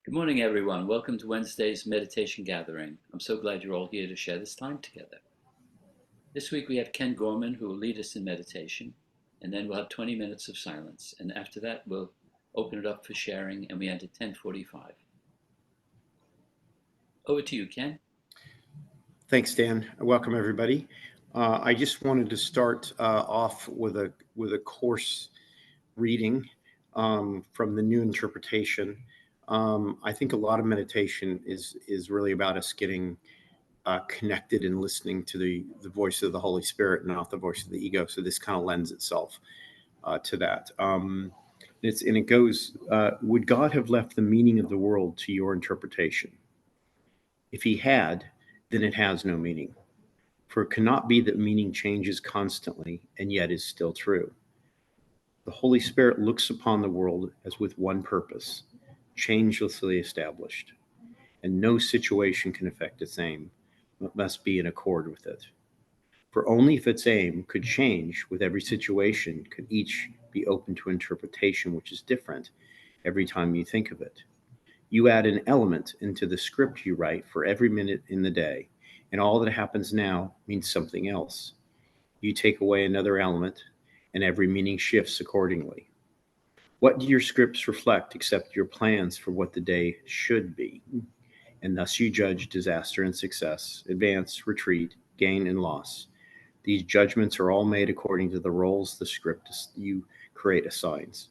Good morning, everyone. Welcome to Wednesday's meditation gathering. I'm so glad you're all here to share this time together. This week we have Ken Gorman, who will lead us in meditation, and then we'll have 20 minutes of silence. And after that, we'll open it up for sharing, and we end at 10:45. Over to you, Ken. Thanks, Dan. Welcome, everybody. I just wanted to start off with a course reading from the New Interpretation. I think a lot of meditation is really about us getting connected and listening to the voice of the Holy Spirit, and not the voice of the ego. So this kind of lends itself to that. It goes, would God have left the meaning of the world to your interpretation? If he had, then it has no meaning. For it cannot be that meaning changes constantly and yet is still true. The Holy Spirit looks upon the world as with one purpose, changelessly established, and no situation can affect its aim, but must be in accord with it. For only if its aim could change with every situation could each be open to interpretation which is different every time you think of it. You add an element into the script you write for every minute in the day, and all that happens now means something else. You take away another element, and every meaning shifts accordingly. What do your scripts reflect except your plans for what the day should be? And thus you judge disaster and success, advance, retreat, gain, and loss. These judgments are all made according to the roles the script you create assigns.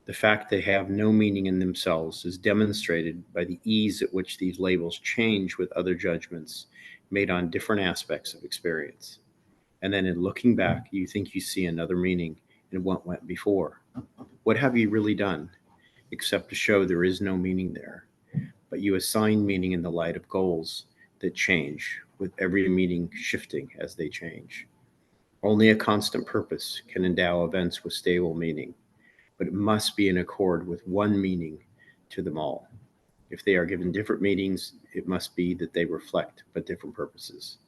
The fact they have no meaning in themselves is demonstrated by the ease at which these labels change with other judgments made on different aspects of experience. And then in looking back, you think you see another meaning in what went before. What have you really done except to show there is no meaning there? But you assign meaning in the light of goals that change, with every meaning shifting as they change. Only a constant purpose can endow events with stable meaning, but it must be in accord with one meaning to them all. If they are given different meanings, it must be that they reflect but different purposes.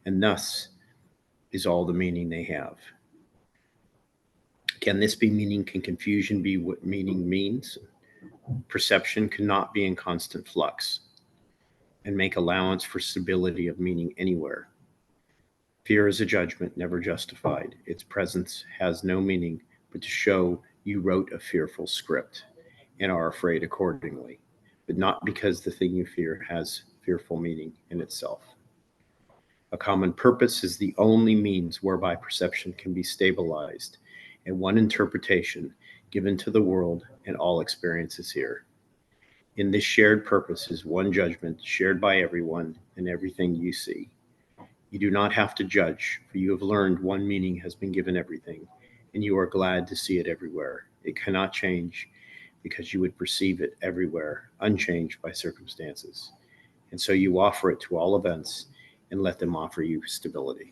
And thus is all the meaning they have. Can this be meaning? Can confusion be what meaning means? Perception cannot be in constant flux and make allowance for stability of meaning anywhere. Fear is a judgment never justified. Its presence has no meaning but to show you wrote a fearful script and are afraid accordingly, but not because the thing you fear has fearful meaning in itself. A common purpose is the only means whereby perception can be stabilized, and one interpretation given to the world and all experiences here. In this shared purpose is one judgment shared by everyone and everything you see. You do not have to judge, for you have learned one meaning has been given everything, and you are glad to see it everywhere. It cannot change because you would perceive it everywhere, unchanged by circumstances. And so you offer it to all events and let them offer you stability.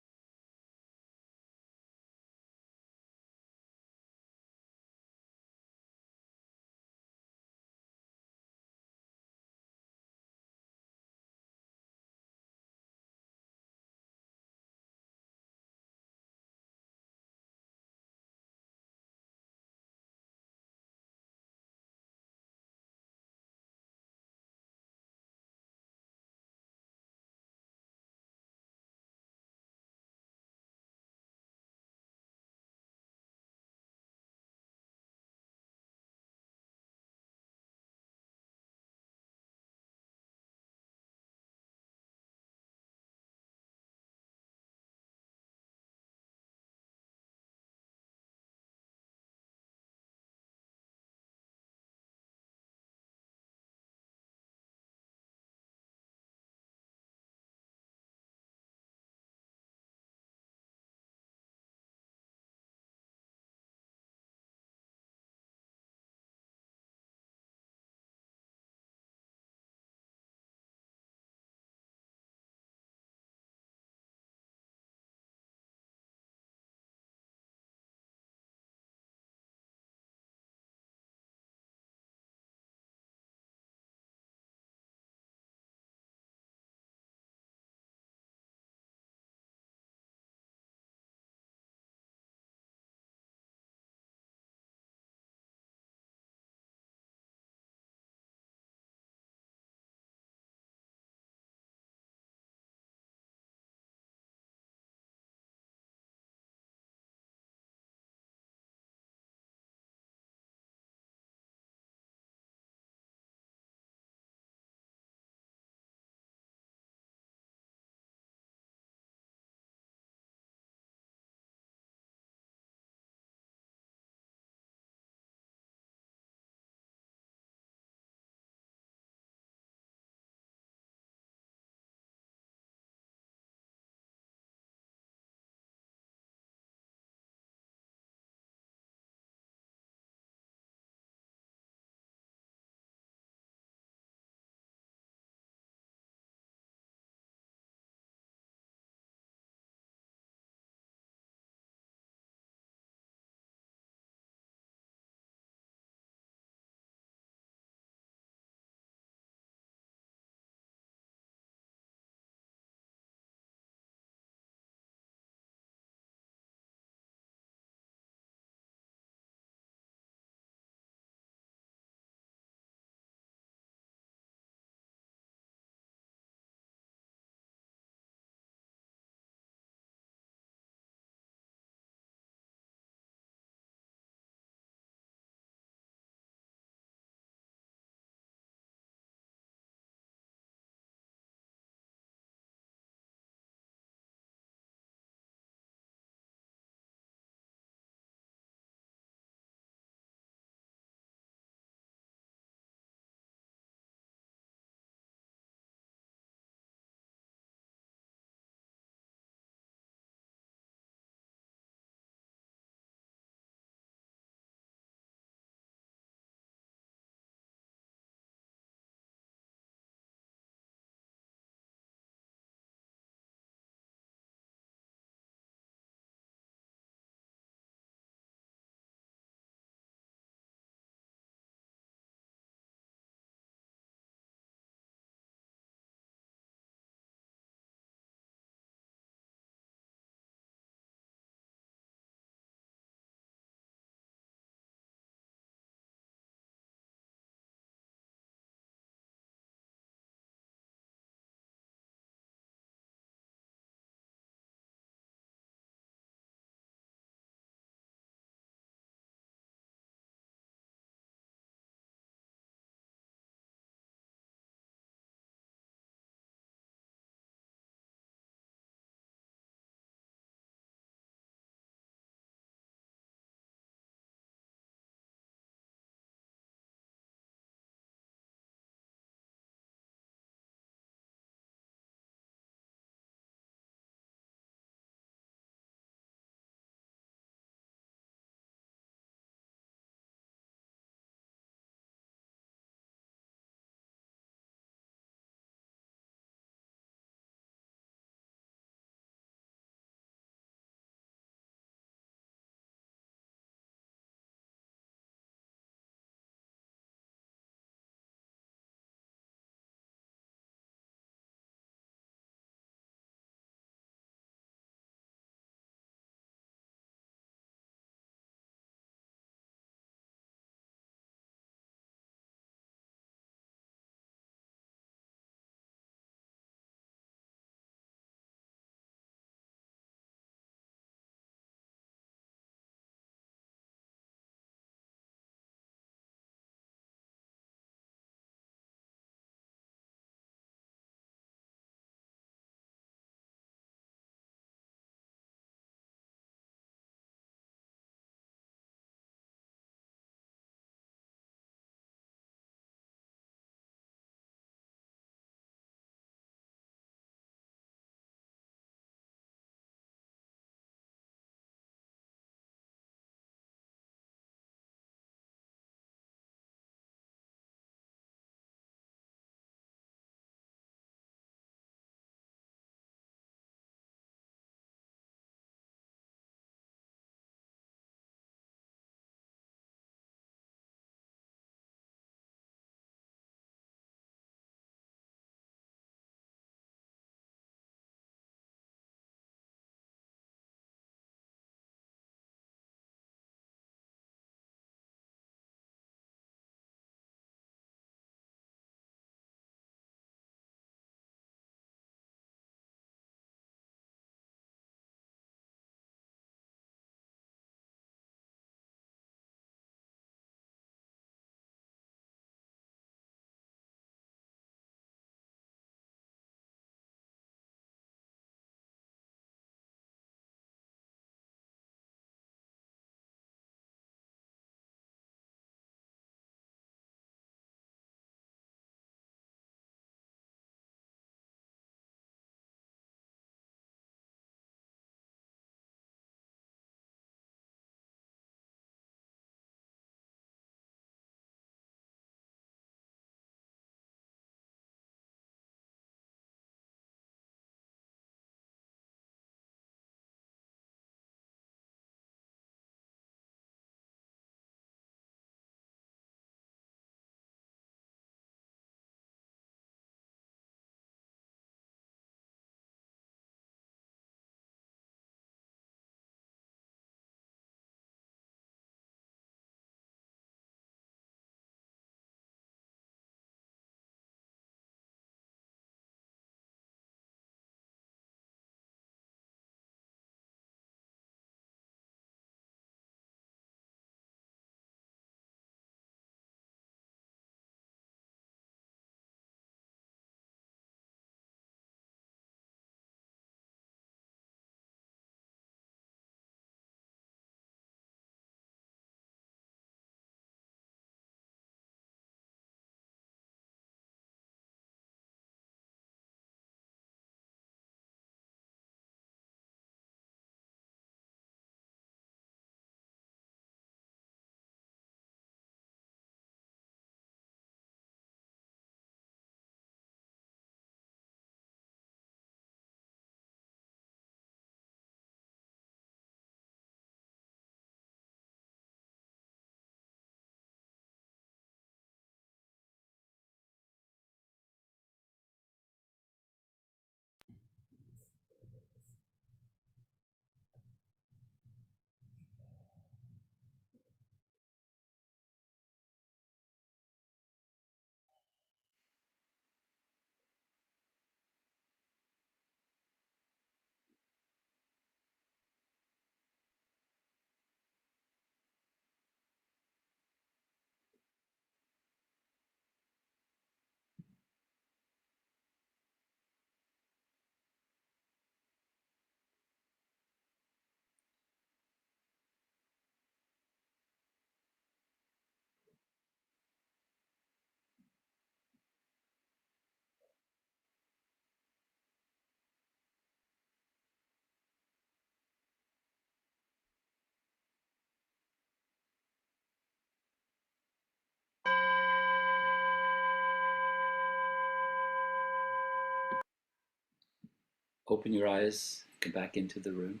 open your eyes, come back into the room.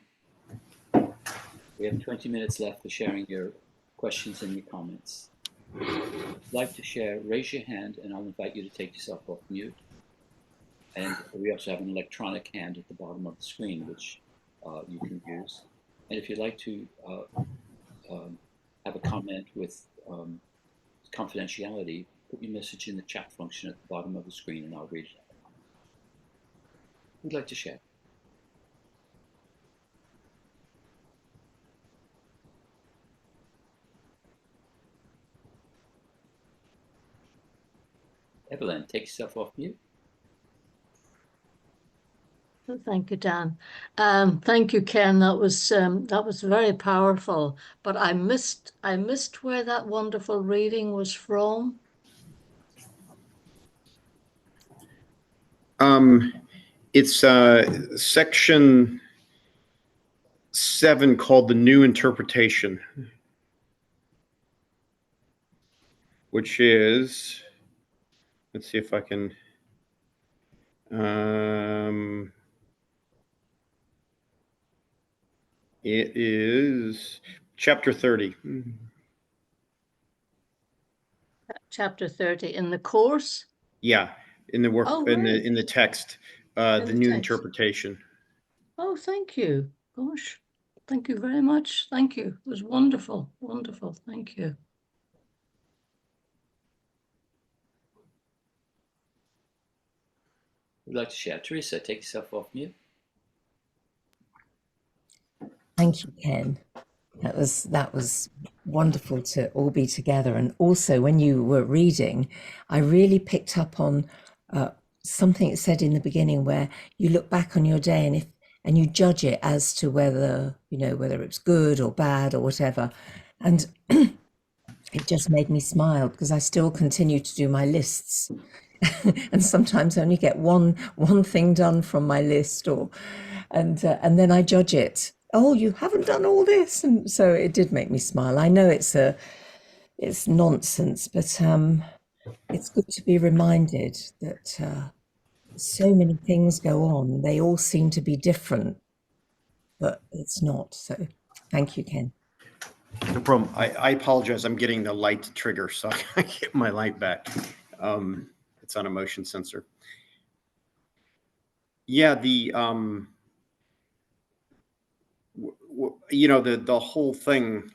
We have 20 minutes left for sharing your questions and your comments. If you'd like to share, raise your hand and I'll invite you to take yourself off mute. And we also have an electronic hand at the bottom of the screen, which you can use. And if you'd like to have a comment with confidentiality, put your message in the chat function at the bottom of the screen and I'll read it. Who'd like to share? Evelyn, take yourself off mute. Thank you, Dan. Thank you, Ken. That was very powerful. But I missed where that wonderful reading was from. It's section 7 called the New Interpretation, which is, let's see if I can, it is chapter 30. Chapter 30 in the course? Yeah, in the work, Oh, in right. the text, In the the New text. Interpretation. Oh, thank you. Gosh, thank you very much. Thank you. It was wonderful, wonderful. Thank you. Who'd like to share? Teresa, take yourself off mute. Thank you, Ken. That was wonderful to all be together. And also, when you were reading, I really picked up on something it said in the beginning, where you look back on your day and you judge it as to whether it's good or bad or whatever. And it just made me smile because I still continue to do my lists. And sometimes I only get one thing done from my list, and then I judge it. Oh, you haven't done all this, and so it did make me smile. I know it's nonsense, but it's good to be reminded that so many things go on. They all seem to be different, but it's not. So, thank you, Ken. No problem. I apologize. I'm getting the light trigger, so I get my light back. It's on a motion sensor. Yeah, the the whole thing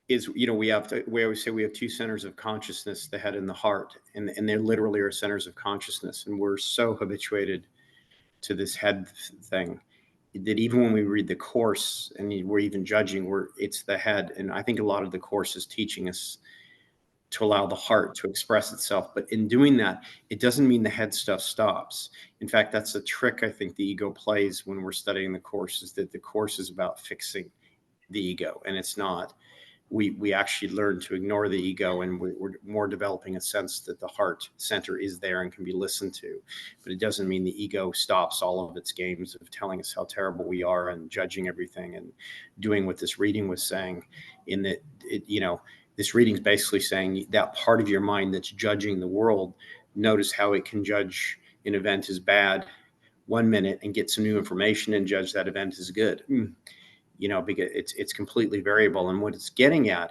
is, we always say we have two centers of consciousness, the head and the heart, and they literally are centers of consciousness, and we're so habituated to this head thing that even when we read the course and we're even judging, it's the head. And I think a lot of the course is teaching us to allow the heart to express itself. But in doing that, it doesn't mean the head stuff stops. In fact, that's a trick I think the ego plays when we're studying the course, is that the course is about fixing the ego, and it's not. We actually learn to ignore the ego, and we're more developing a sense that the heart center is there and can be listened to. But it doesn't mean the ego stops all of its games of telling us how terrible we are and judging everything and doing what this reading was saying. In that, this reading is basically saying that part of your mind that's judging the world, notice how it can judge an event as bad 1 minute and get some new information and judge that event as good. Because it's completely variable. And what it's getting at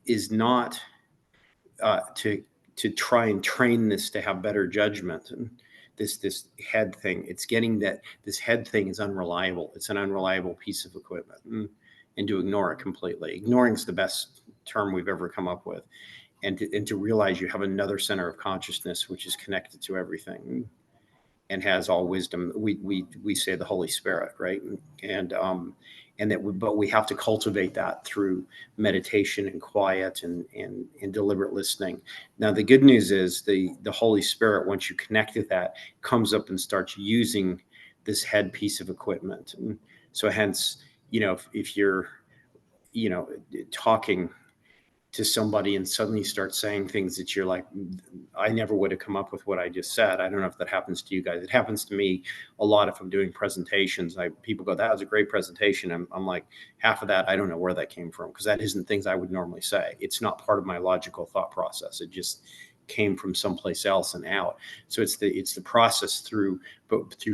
is not to try and train this to have better judgment. And this head thing, it's getting that this head thing is unreliable. It's an unreliable piece of equipment, and to ignore it completely. Ignoring is the best term we've ever come up with. And to realize you have another center of consciousness which is connected to everything and has all wisdom. We say the Holy Spirit, right? But we have to cultivate that through meditation and quiet and deliberate listening. Now, the good news is the Holy Spirit, once you connect with that, comes up and starts using this head piece of equipment. And so hence, if you're, talking to somebody and suddenly start saying things that you're like, I never would have come up with what I just said. I don't know if that happens to you guys. It happens to me a lot if I'm doing presentations. People go, that was a great presentation. I'm like, half of that, I don't know where that came from, because that isn't things I would normally say. It's not part of my logical thought process. It just came from someplace else and out. So it's the process through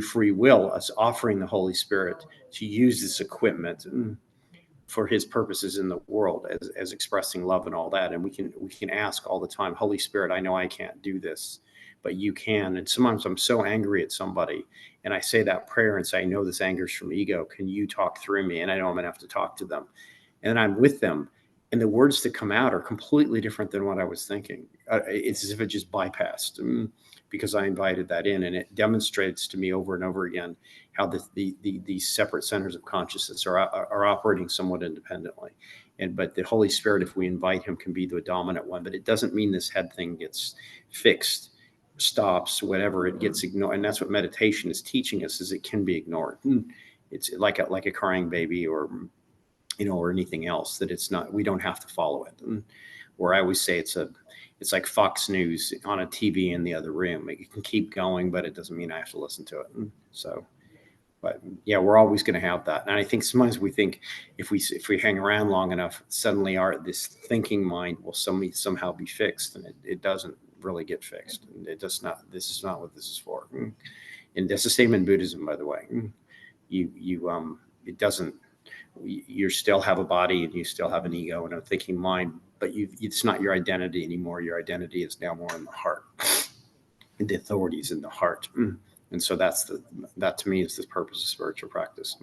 free will, us offering the Holy Spirit to use this equipment for his purposes in the world, as expressing love and all that. And we can ask all the time, Holy Spirit, I know I can't do this, but you can. And sometimes I'm so angry at somebody, and I say that prayer and say, I know this anger's from ego. Can you talk through me? And I know I'm gonna have to talk to them. And then I'm with them, and the words that come out are completely different than what I was thinking. It's as if it just bypassed, because I invited that in, and it demonstrates to me over and over again how these separate centers of consciousness are operating somewhat independently. But the Holy Spirit, if we invite him, can be the dominant one. But it doesn't mean this head thing gets fixed, stops, whatever. It gets ignored. And that's what meditation is teaching us, is it can be ignored. It's like a crying baby, or or anything else, that it's not, we don't have to follow it. Or I always say it's like Fox News on a TV in the other room. It can keep going, but it doesn't mean I have to listen to it. So, but yeah, we're always going to have that. And I think sometimes we think if we hang around long enough, suddenly this thinking mind will somehow be fixed, and it doesn't really get fixed. It does not. This is not what this is for. And that's the same in Buddhism, by the way. It doesn't. You still have a body, and you still have an ego and a thinking mind, but it's not your identity anymore. Your identity is now more in the heart. And the authority is in the heart. And so that to me is the purpose of spiritual practice.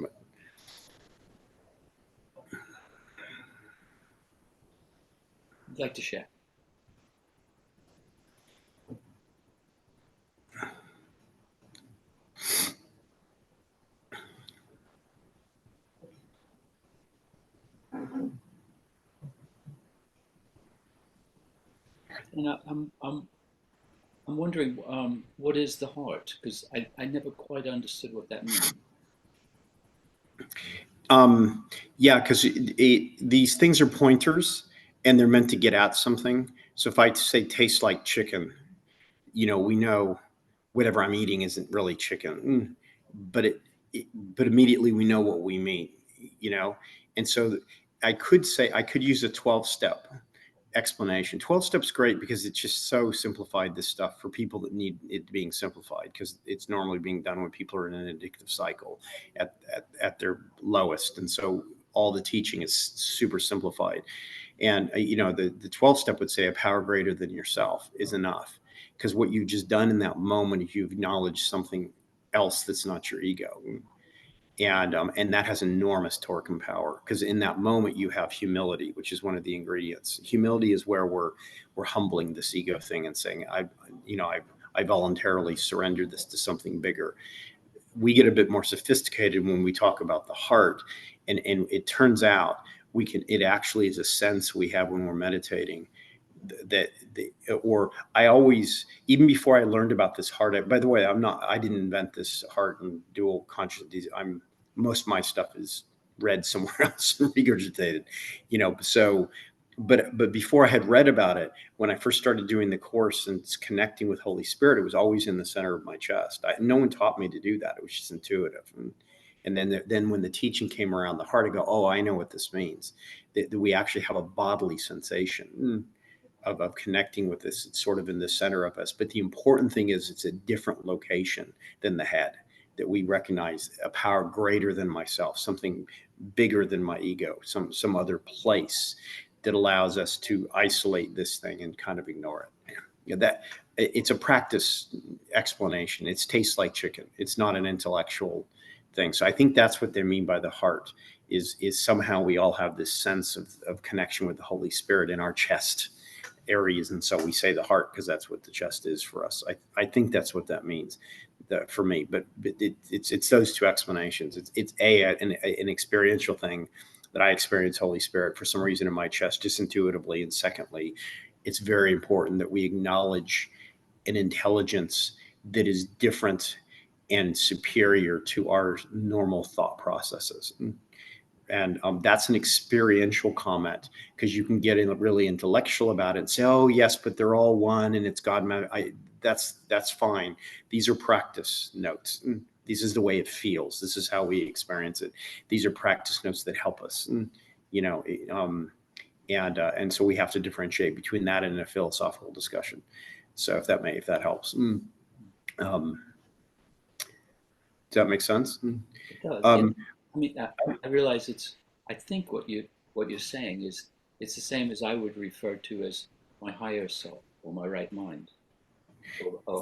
I'd like to share. And I'm wondering, what is the heart? Because I never quite understood what that means. Yeah, because these things are pointers, and they're meant to get at something. So if I say tastes like chicken, we know whatever I'm eating isn't really chicken, but immediately we know what we mean, And so I could use a 12-step explanation. 12 steps great because it's just so simplified, this stuff, for people that need it being simplified, because it's normally being done when people are in an addictive cycle at their lowest. And so all the teaching is super simplified. And the 12 step would say a power greater than yourself is enough, because what you've just done in that moment is you've acknowledged something else that's not your ego. And that has enormous torque and power, because in that moment you have humility, which is one of the ingredients. Humility is where we're humbling this ego thing and saying, I voluntarily surrendered this to something bigger. We get a bit more sophisticated when we talk about the heart, and it turns out it actually is a sense we have when we're meditating, I always, even before I learned about this heart, by the way, I didn't invent this heart and dual consciousness. Most of my stuff is read somewhere else and regurgitated, so, but before I had read about it, when I first started doing the course and connecting with Holy Spirit, it was always in the center of my chest. No one taught me to do that. It was just intuitive. And then when the teaching came around the heart, I go, oh, I know what this means, that we actually have a bodily sensation of connecting with this. It's sort of in the center of us. But the important thing is it's a different location than the head, that we recognize a power greater than myself, something bigger than my ego, some other place that allows us to isolate this thing and kind of ignore it. That it's a practice explanation. It tastes like chicken. It's not an intellectual thing. So I think that's what they mean by the heart, is somehow we all have this sense of connection with the Holy Spirit in our chest areas. And so we say the heart because that's what the chest is for us. I think that's what that means for me, but it's those two explanations. It's an experiential thing that I experience Holy Spirit for some reason in my chest, just intuitively. And secondly, it's very important that we acknowledge an intelligence that is different and superior to our normal thought processes. And that's an experiential comment, because you can get really intellectual about it and say, oh, yes, but they're all one and it's God. That's fine. These are practice notes. This is the way it feels. This is how we experience it. These are practice notes that help us, and so we have to differentiate between that and a philosophical discussion. So if that helps. Does that make sense? It does. Yeah. I mean, I realize I think what you're saying is it's the same as I would refer to as my higher self or my right mind.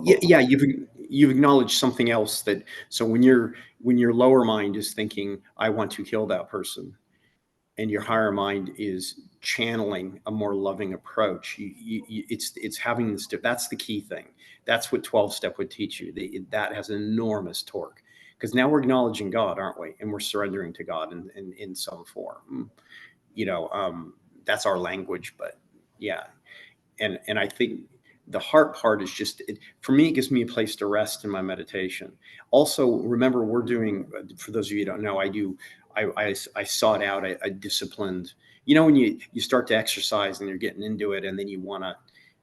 Yeah, you've acknowledged something else that, so when your lower mind is thinking, I want to kill that person, and your higher mind is channeling a more loving approach, it's having this, that's the key thing. That's what 12-step would teach you. That has enormous torque, because now we're acknowledging God, aren't we? And we're surrendering to God in some form. That's our language, but yeah. And I think the heart part is just, for me, it gives me a place to rest in my meditation. Also, remember, we're doing, for those of you who don't know, I sought out a disciplined, when you start to exercise and you're getting into it, and then you want to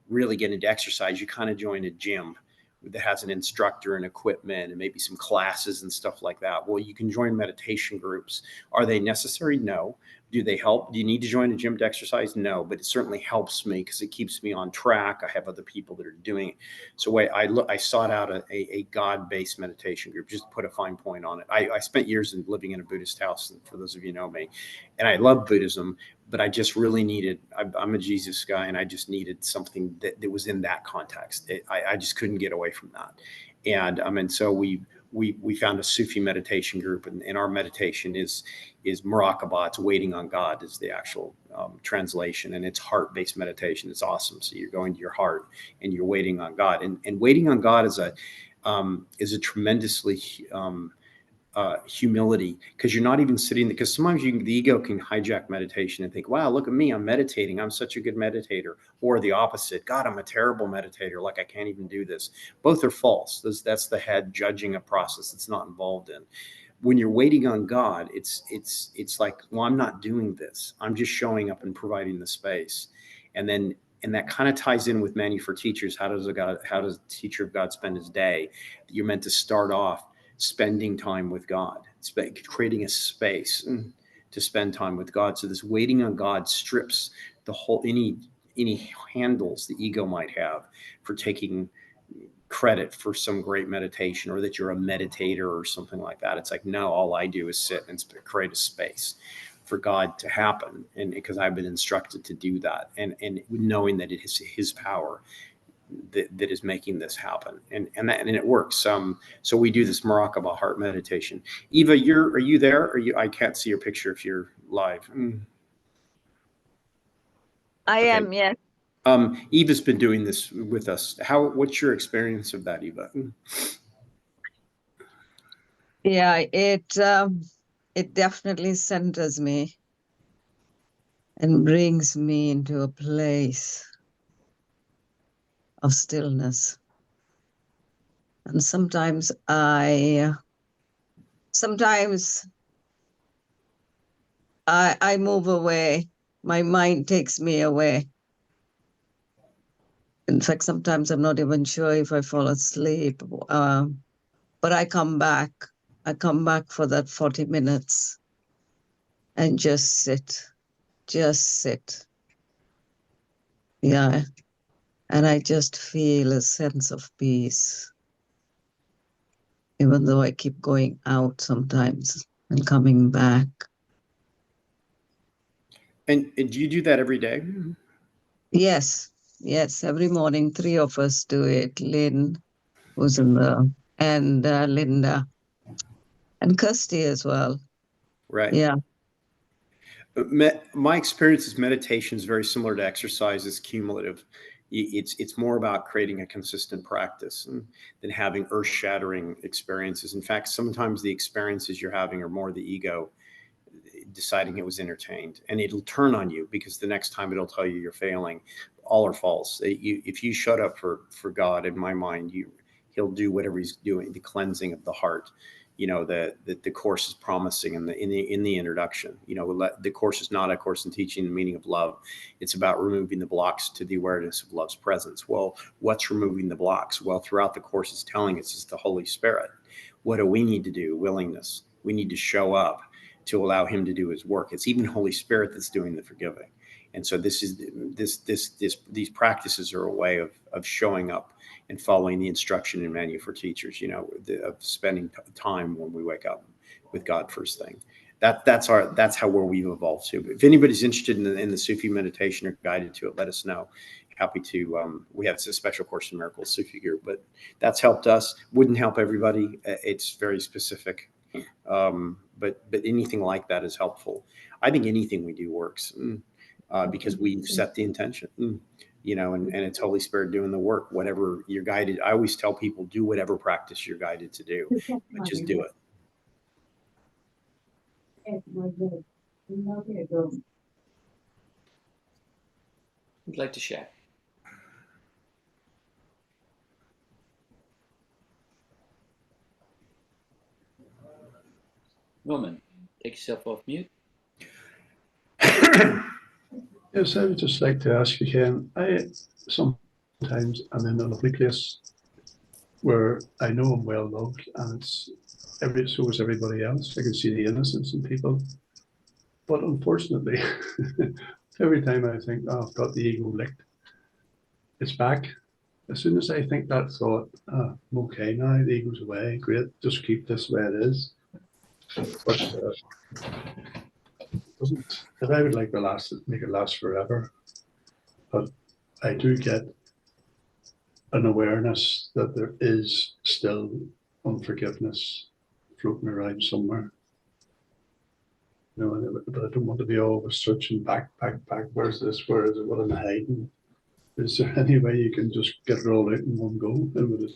really get into exercise, you kind of join a gym that has an instructor and equipment and maybe some classes and stuff like that. Well, you can join meditation groups. Are they necessary? No. Do they help? Do you need to join a gym to exercise? No, but it certainly helps me because it keeps me on track. I have other people that are doing it. So I sought out a God-based meditation group, just to put a fine point on it. I spent years living in a Buddhist house, for those of you who know me, and I love Buddhism, but I just really needed, I'm a Jesus guy, and I just needed something that was in that context. I just couldn't get away from that. And so we found a Sufi meditation group, and our meditation is muraqabah. It's waiting on God is the actual translation, and it's heart-based meditation. It's awesome. So you're going to your heart and you're waiting on God, and waiting on God is a tremendously humility, because you're not even sitting, because sometimes the ego can hijack meditation and think, wow, look at me, I'm meditating, I'm such a good meditator. Or the opposite, God, I'm a terrible meditator, like I can't even do this. Both are false. That's the head judging a process it's not involved in. When you're waiting on God, it's like, well, I'm not doing this, I'm just showing up and providing the space. And that kind of ties in with Manual for Teachers. How does a teacher of God spend his day? You're meant to start off spending time with God, creating a space to spend time with God. So this waiting on God strips the whole, any handles the ego might have for taking credit for some great meditation, or that you're a meditator or something like that. It's like, no, all I do is sit and create a space for God to happen. And because I've been instructed to do that, and knowing that it is his power that is making this happen, and it works. So we do this muraqabah heart meditation. Eva, are you there? I can't see your picture if you're live. I am, yes. Eva's been doing this with us. What's your experience of that, Eva? Yeah, it definitely centers me and brings me into a place of stillness. And sometimes I move away. My mind takes me away. In fact, sometimes I'm not even sure if I fall asleep. But I come back. I come back for that 40 minutes and just sit. Yeah. And I just feel a sense of peace, even though I keep going out sometimes and coming back. And do you do that every day? Yes, every morning, 3 of us do it. Lynn, who's and Linda, and Kirsty as well. Right. Yeah. My experience is meditation is very similar to exercise. It's cumulative. It's more about creating a consistent practice than having earth-shattering experiences. In fact, sometimes the experiences you're having are more the ego deciding it was entertained, and it'll turn on you, because the next time it'll tell you you're failing. All are false. If you shut up for God, in my mind, he'll do whatever he's doing, the cleansing of the heart. The course is promising in the introduction. The course is not a course in teaching the meaning of love. It's about removing the blocks to the awareness of love's presence. Well, what's removing the blocks? Well, throughout the course, it's telling us it's the Holy Spirit. What do we need to do? Willingness. We need to show up to allow him to do his work. It's even Holy Spirit that's doing the forgiving. And so these practices are a way of showing up and following the instruction in Manual for Teachers, of spending time when we wake up with God first thing. That's how where we've evolved to. If anybody's interested in the Sufi meditation or guided to it, let us know. Happy to. We have a special Course in Miracles Sufi group, but that's helped us. Wouldn't help everybody. It's very specific, but anything like that is helpful. I think anything we do works because we set the intention. And it's Holy Spirit doing the work. Whatever you're guided. I always tell people, do whatever practice you're guided to do, but just do it. Who'd like to share? Gorman, take yourself off mute. Yes, I would just like to ask you, Ken, I sometimes I'm in a lovely place where I know I'm well loved, and so is everybody else. I can see the innocence in people. But unfortunately, every time I think, oh, I've got the ego licked, it's back. As soon as I think that thought, I'm okay now, the ego's away, great, just keep this the way it is. But doesn't, and I would like to make it last forever. But I do get an awareness that there is still unforgiveness floating around somewhere. But I don't want to be always searching back. Where's this? Where is it? What am I hiding? Is there any way you can just get it all out in one go? And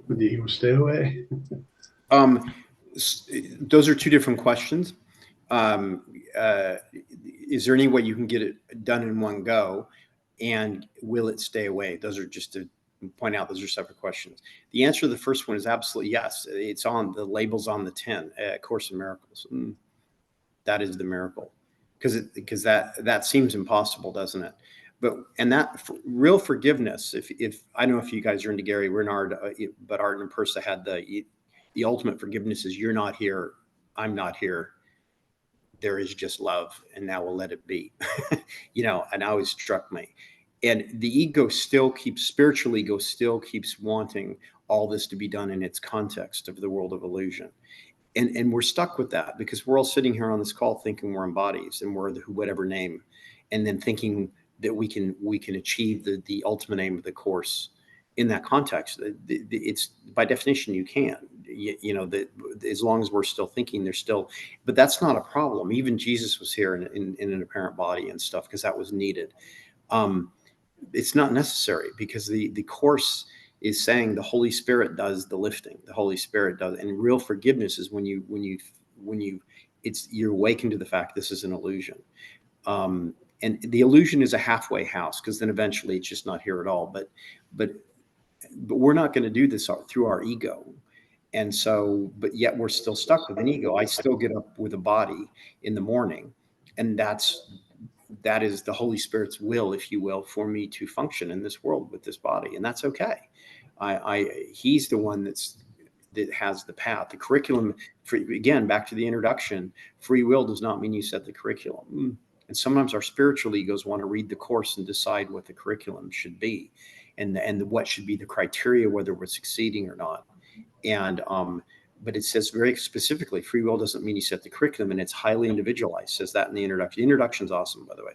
would the ego stay away? Those are two different questions. Is there any way you can get it done in one go, and will it stay away? Those are just to point out, those are separate questions. The answer to the first one is absolutely yes. It's on the labels on the tin, Course in Miracles. That is the miracle, because that seems impossible, doesn't it? And that real forgiveness. If I don't know if you guys are into Gary Renard, but Art and Persa had the ultimate forgiveness is you're not here, I'm not here. There is just love, and now we'll let it be. And always struck me. And the ego spiritual ego still keeps wanting all this to be done in its context of the world of illusion. And we're stuck with that because we're all sitting here on this call thinking we're in bodies and we're the whatever name, and then thinking that we can achieve the ultimate aim of the Course in that context. It's by definition you can. That as long as we're still thinking, there's still, but that's not a problem. Even Jesus was here in an apparent body and stuff because that was needed. It's not necessary because the Course is saying the Holy Spirit does the lifting. The Holy Spirit does, and real forgiveness is when you're awakened to the fact this is an illusion. And the illusion is a halfway house because then eventually it's just not here at all. But we're not going to do this through our ego. And so, but yet we're still stuck with an ego. I still get up with a body in the morning, and that is the Holy Spirit's will, if you will, for me to function in this world with this body. And that's okay. He's the one that has the path, the curriculum. Again, back to the introduction, free will does not mean you set the curriculum. And sometimes our spiritual egos want to read the Course and decide what the curriculum should be, and what should be the criteria, whether we're succeeding or not. And but it says very specifically, free will doesn't mean you set the curriculum, and it's highly individualized. It says that in the introduction. The introduction's awesome, by the way.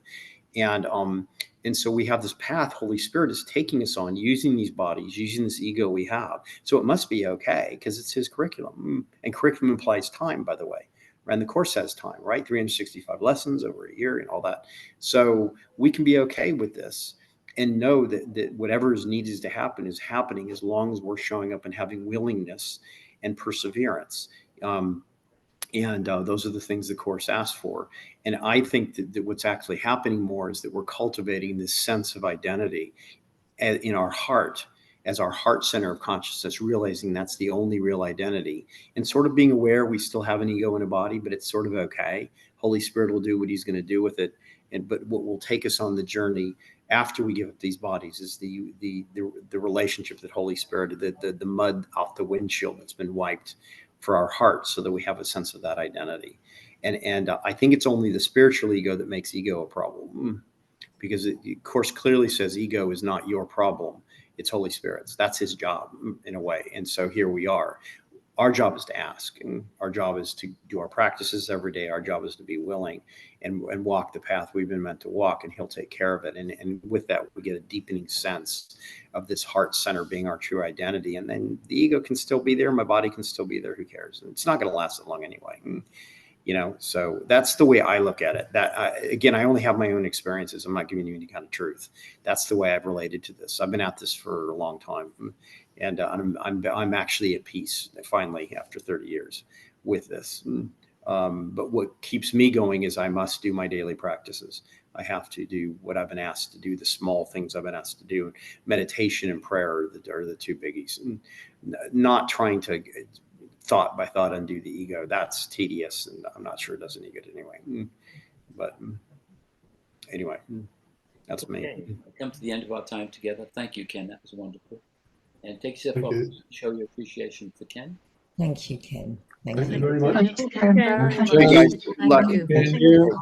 And so we have this path Holy Spirit is taking us on, using these bodies, using this ego we have. So it must be okay because it's his curriculum. And curriculum implies time, by the way. And the Course has time, right? 365 lessons over a year and all that. So we can be okay with this and know that whatever is needed to happen is happening as long as we're showing up and having willingness and perseverance. And those are the things the Course asks for. And I think that what's actually happening more is that we're cultivating this sense of identity in our heart, as our heart center of consciousness, realizing that's the only real identity, and sort of being aware we still have an ego and a body, but it's sort of okay. Holy Spirit will do what he's going to do with it. But what will take us on the journey after we give up these bodies is the relationship that Holy Spirit, the mud off the windshield that's been wiped for our hearts, so that we have a sense of that identity. And I think it's only the spiritual ego that makes ego a problem. because the Course clearly says ego is not your problem. It's Holy Spirit's. That's his job in a way. And so here we are. Our job is to ask, and our job is to do our practices every day. Our job is to be willing and walk the path we've been meant to walk, and he'll take care of it. And with that, we get a deepening sense of this heart center being our true identity. And then the ego can still be there. My body can still be there. Who cares? And it's not going to last that long anyway. So that's the way I look at it. Again, I only have my own experiences. I'm not giving you any kind of truth. That's the way I've related to this. I've been at this for a long time, and I'm actually at peace finally after 30 years with this. But what keeps me going is I must do my daily practices. I have to do what I've been asked to do, the small things I've been asked to do. Meditation and prayer are the two biggies. And not trying to thought by thought undo the ego. That's tedious, and I'm not sure it does any good anyway. But anyway, that's me. Okay, we've come to the end of our time together. Thank you, Ken. That was wonderful. And take yourself Thank off you. and show your appreciation for Ken. Thank you, Ken. Thank you very much. Thank you very Hey much. guys, good luck. Thank you. Thank you.